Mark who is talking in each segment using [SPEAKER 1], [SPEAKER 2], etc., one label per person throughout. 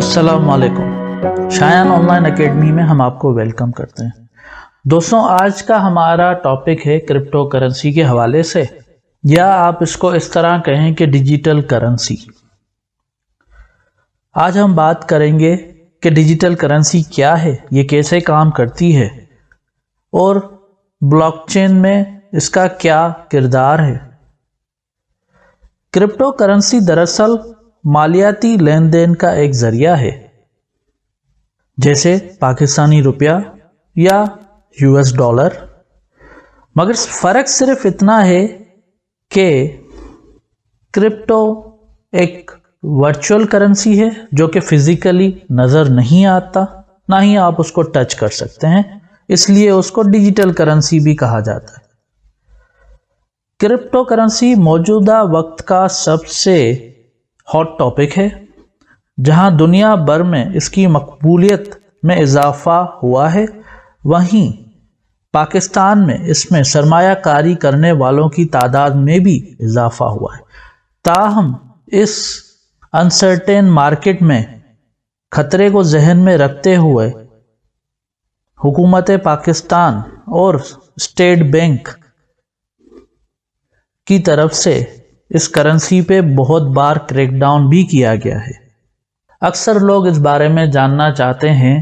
[SPEAKER 1] अस्सलाम वालेकुम। Shayan online academy में हम आपको वेलकम करते हैं। दोस्तों, आज का हमारा टॉपिक है क्रिप्टो करेंसी के हवाले से, या आप इसको इस तरह कहें कि डिजिटल करेंसी। आज हम बात करेंगे कि डिजिटल करेंसी क्या है, ये कैसे काम करती है और ब्लॉकचेन में इसका क्या किरदार है। क्रिप्टो करेंसी दरअसल मालियाती लेन देन का एक जरिया है, जैसे पाकिस्तानी रुपया या यूएस डॉलर। मगर फर्क सिर्फ इतना है कि क्रिप्टो एक वर्चुअल करेंसी है जो कि फिजिकली नजर नहीं आता, ना ही आप उसको टच कर सकते हैं, इसलिए उसको डिजिटल करेंसी भी कहा जाता है। क्रिप्टो करेंसी मौजूदा वक्त का सबसे हॉट टॉपिक है, जहां दुनिया भर में इसकी मकबूलियत में इजाफा हुआ है। वहीं पाकिस्तान में इसमें सरमायाकारी करने वालों की तादाद में भी इजाफा हुआ है। ताहम इस अनसर्टेन मार्केट में खतरे को जहन में रखते हुए हुकूमत पाकिस्तान और स्टेट बैंक की तरफ से इस करेंसी पे बहुत बार क्रैकडाउन भी किया गया है। अक्सर लोग इस बारे में जानना चाहते हैं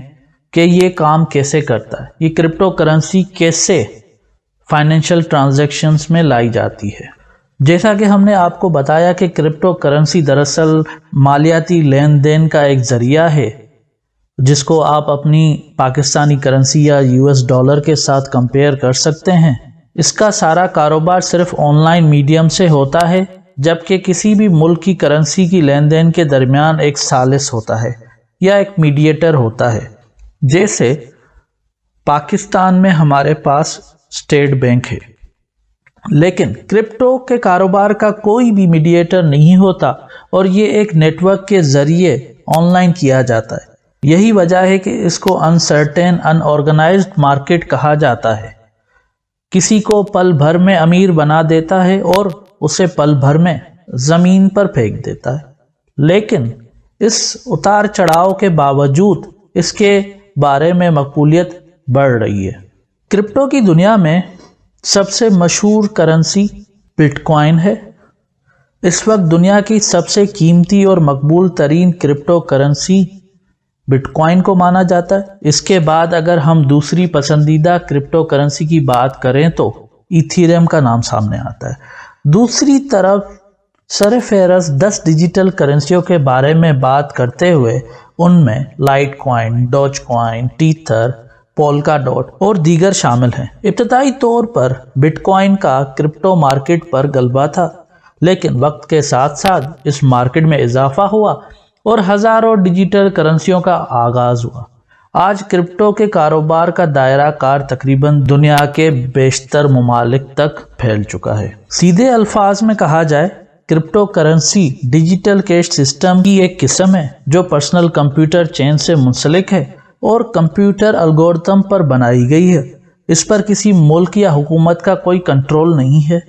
[SPEAKER 1] कि ये काम कैसे करता है, ये क्रिप्टो करेंसी कैसे फाइनेंशियल ट्रांजैक्शंस में लाई जाती है। जैसा कि हमने आपको बताया कि क्रिप्टो करेंसी दरअसल मालियाती लेन देन का एक जरिया है, जिसको आप अपनी पाकिस्तानी करेंसी या यूएस डॉलर के साथ कंपेयर कर सकते हैं। इसका सारा कारोबार सिर्फ ऑनलाइन मीडियम से होता है, जबकि किसी भी मुल्क की करेंसी की लेन देन के दरमियान एक सालिस होता है या एक मीडिएटर होता है। जैसे पाकिस्तान में हमारे पास स्टेट बैंक है, लेकिन क्रिप्टो के कारोबार का कोई भी मीडिएटर नहीं होता और ये एक नेटवर्क के जरिए ऑनलाइन किया जाता है। यही वजह है कि इसको अनसर्टेन अनऑर्गेनाइज्ड मार्केट कहा जाता है। किसी को पल भर में अमीर बना देता है और उसे पल भर में जमीन पर फेंक देता है। लेकिन इस उतार चढ़ाव के बावजूद इसके बारे में मकबूलियत बढ़ रही है। क्रिप्टो की दुनिया में सबसे मशहूर करेंसी बिटकॉइन है। इस वक्त दुनिया की सबसे कीमती और मकबूल तरीन क्रिप्टो करेंसी बिटकॉइन को माना जाता है। इसके बाद अगर हम दूसरी पसंदीदा क्रिप्टो करेंसी की बात करें तो इथेरियम का नाम सामने आता है। दूसरी तरफ सरफेरस 10 डिजिटल करेंसियों के बारे में बात करते हुए उनमें Litecoin, Dogecoin, Tether, Polkadot और दीगर शामिल हैं। इब्तदाई तौर पर बिटकॉइन का क्रिप्टो मार्केट पर गलबा था, लेकिन वक्त के साथ साथ इस मार्केट में इजाफा हुआ और हजारों डिजिटल करेंसियों का आगाज हुआ। आज क्रिप्टो के कारोबार का दायरा कार तकरीबन दुनिया के बेशतर मुमालिक तक फैल चुका है। सीधे अल्फाज में कहा जाए, crypto currency digital cash system की एक किस्म है जो पर्सनल कंप्यूटर चेन से मुंसलिक है और कंप्यूटर एल्गोरिथम पर बनाई गई है। इस पर किसी मुल्क या हुकूमत का कोई कंट्रोल नहीं है।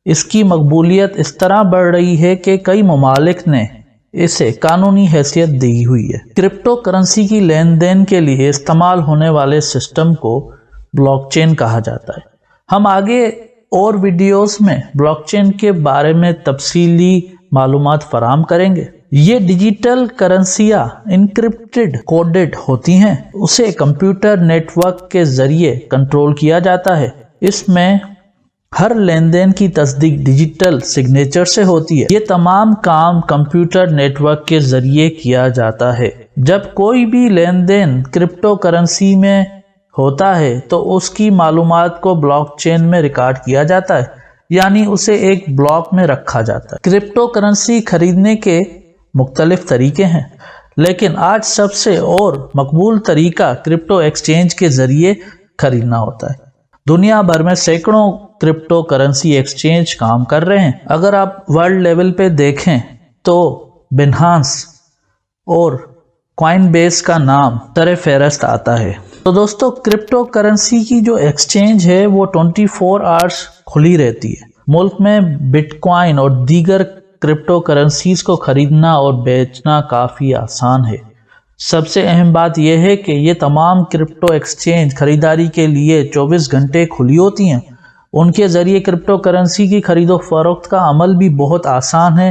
[SPEAKER 1] इसकी मकबूलियत इस तरह बढ़ रही है कि कई ममालिक ने इसे कानूनी हैसियत दी हुई है। क्रिप्टो करेंसी की लेन देन के लिए इस्तेमाल होने वाले सिस्टम को ब्लॉकचेन कहा जाता है। हम आगे और वीडियोस में ब्लॉकचेन के बारे में तफसीली मालूमात फराहम करेंगे। ये डिजिटल करेंसियां इनक्रिप्टेड कोडेड होती हैं, उसे कंप्यूटर नेटवर्क के जरिए कंट्रोल किया जाता है। इसमें हर लेन देन की तस्दीक डिजिटल सिग्नेचर से होती है। ये तमाम काम कंप्यूटर नेटवर्क के जरिए किया जाता है। जब कोई भी लेन देन क्रिप्टो करेंसी में होता है तो उसकी मालूमात को ब्लॉकचेन में रिकॉर्ड किया जाता है, यानी उसे एक ब्लॉक में रखा जाता है। क्रिप्टो करेंसी खरीदने के मुख्तलिफ तरीके हैं, लेकिन आज सबसे और मकबूल तरीका क्रिप्टो एक्सचेंज के जरिए खरीदना होता है। दुनिया भर में सैकड़ों क्रिप्टो करेंसी एक्सचेंज काम कर रहे हैं। अगर आप वर्ल्ड लेवल पे देखें तो बिनहांस और कॉइनबेस का नाम सर फहरिस्त आता है। तो दोस्तों, क्रिप्टो करेंसी की जो एक्सचेंज है वो 24 आवर्स खुली रहती है। मुल्क में बिटकॉइन और दीगर क्रिप्टो करेंसीज को खरीदना और बेचना काफ़ी आसान है। سب سے اہم بات یہ ہے کہ یہ تمام کرپٹو ایکسچینج خریداری کے لیے 24 گھنٹے کھلی ہوتی ہیں۔ ان کے ذریعے کرپٹو کرنسی کی خرید و فروخت کا عمل بھی بہت آسان ہے۔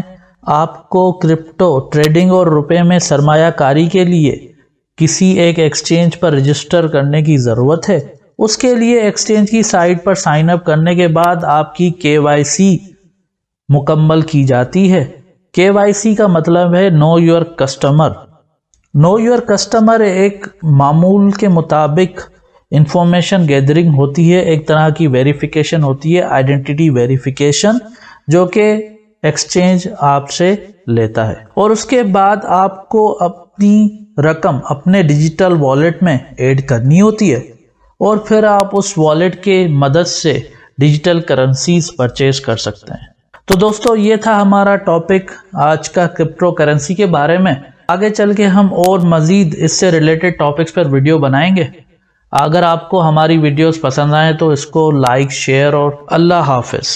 [SPEAKER 1] آپ کو کرپٹو ٹریڈنگ اور روپے میں سرمایہ کاری کے لیے کسی ایک ایکسچینج پر رجسٹر کرنے کی ضرورت ہے۔ اس کے لیے ایکسچینج کی سائٹ پر سائن اپ کرنے کے بعد آپ کی KYC مکمل کی جاتی ہے۔ KYC کا مطلب ہے know your customer. Know your customer ایک معمول کے مطابق انفارمیشن گیدرنگ ہوتی ہے، ایک طرح کی ویریفیکیشن ہوتی ہے، آئیڈینٹی ویریفیکیشن، جو کہ ایکسچینج آپ سے لیتا ہے، اور اس کے بعد آپ کو اپنی رقم اپنے ڈیجیٹل والیٹ میں ایڈ کرنی ہوتی ہے، اور پھر آپ اس والیٹ کے مدد سے ڈیجیٹل کرنسیز پرچیز کر سکتے ہیں۔ تو دوستو، یہ تھا ہمارا ٹاپک آج کا کرپٹو کرنسی کے بارے میں۔ آگے چل کے ہم اور مزید اس سے ریلیٹڈ ٹاپکس پر ویڈیو بنائیں گے۔ اگر آپ کو ہماری ویڈیوز پسند آئیں تو اس کو لائک، شیئر، اور اللہ حافظ۔